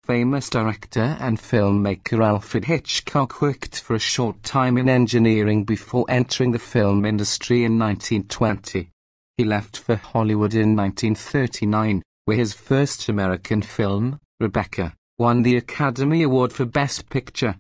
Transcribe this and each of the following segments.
Famous director and filmmaker Alfred Hitchcock worked for a short time in engineering before entering the film industry in 1920. He left for Hollywood in 1939, where his first American film, Rebecca, won the Academy Award for Best Picture.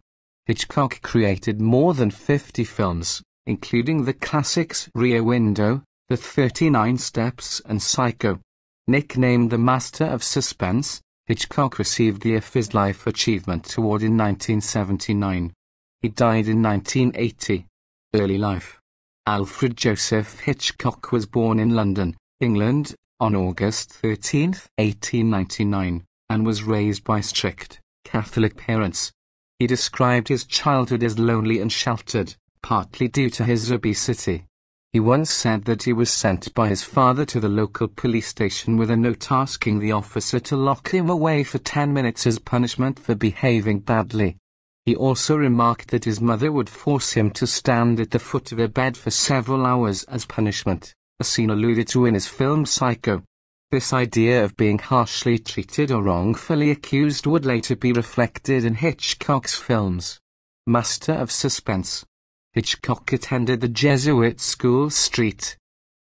Hitchcock created more than 50 films, including the classics Rear Window, The 39 Steps and Psycho. Nicknamed the Master of Suspense, Hitchcock received the IF's Life Achievement Award in 1979. He died in 1980. Early life. Alfred Joseph Hitchcock was born in London, England, on August 13, 1899, and was raised by strict Catholic parents. He described his childhood as lonely and sheltered, partly due to his obesity. He once said that he was sent by his father to the local police station with a note asking the officer to lock him away for 10 minutes as punishment for behaving badly. He also remarked that his mother would force him to stand at the foot of a bed for several hours as punishment, a scene alluded to in his film Psycho. This idea of being harshly treated or wrongfully accused would later be reflected in Hitchcock's films. Master of Suspense. Hitchcock attended the Jesuit school St.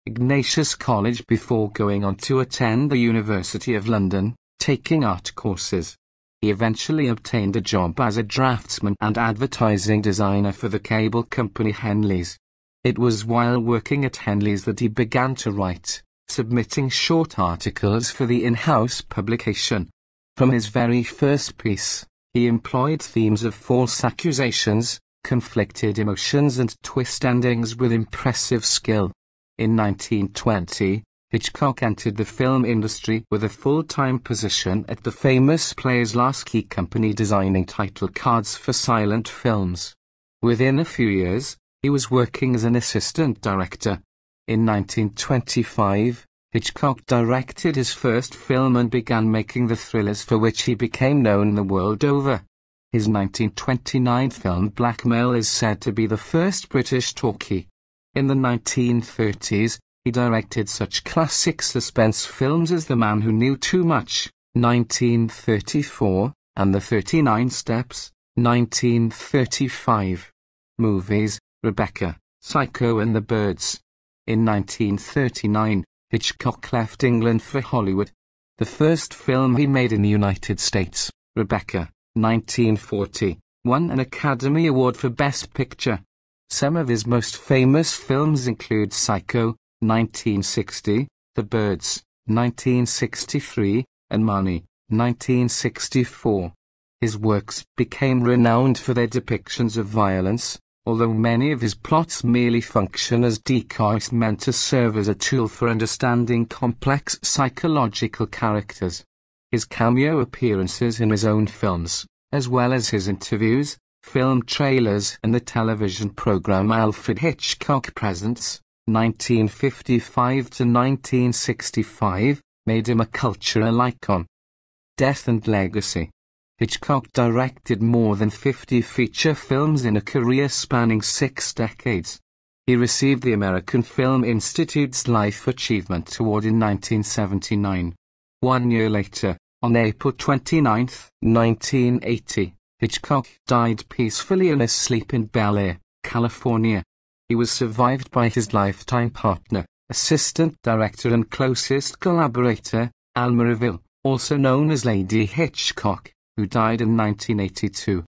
Ignatius College before going on to attend the University of London, taking art courses. He eventually obtained a job as a draftsman and advertising designer for the cable company Henleys. It was while working at Henleys that he began to write, submitting short articles for the in-house publication. From his very first piece, he employed themes of false accusations, conflicted emotions and twist endings with impressive skill. In 1920, Hitchcock entered the film industry with a full-time position at the famous Players-Lasky company designing title cards for silent films. Within a few years, he was working as an assistant director. In 1925, Hitchcock directed his first film and began making the thrillers for which he became known the world over. His 1929 film Blackmail is said to be the first British talkie. In the 1930s, he directed such classic suspense films as The Man Who Knew Too Much, 1934, and The 39 Steps, 1935. Movies, Rebecca, Psycho and The Birds. In 1939, Hitchcock left England for Hollywood. The first film he made in the United States, Rebecca, 1940, won an Academy Award for Best Picture. Some of his most famous films include Psycho, 1960, The Birds, 1963, and Money, 1964. His works became renowned for their depictions of violence, although many of his plots merely function as decoys meant to serve as a tool for understanding complex psychological characters. His cameo appearances in his own films, as well as his interviews, film trailers and the television program Alfred Hitchcock Presents, 1955 to 1965, made him a cultural icon. Death and legacy. Hitchcock directed more than 50 feature films in a career spanning 6 decades. He received the American Film Institute's Life Achievement Award in 1979. 1 year later, on April 29, 1980, Hitchcock died peacefully in his sleep in Bel Air, California. He was survived by his lifetime partner, assistant director and closest collaborator, Alma Reville, also known as Lady Hitchcock, who died in 1982.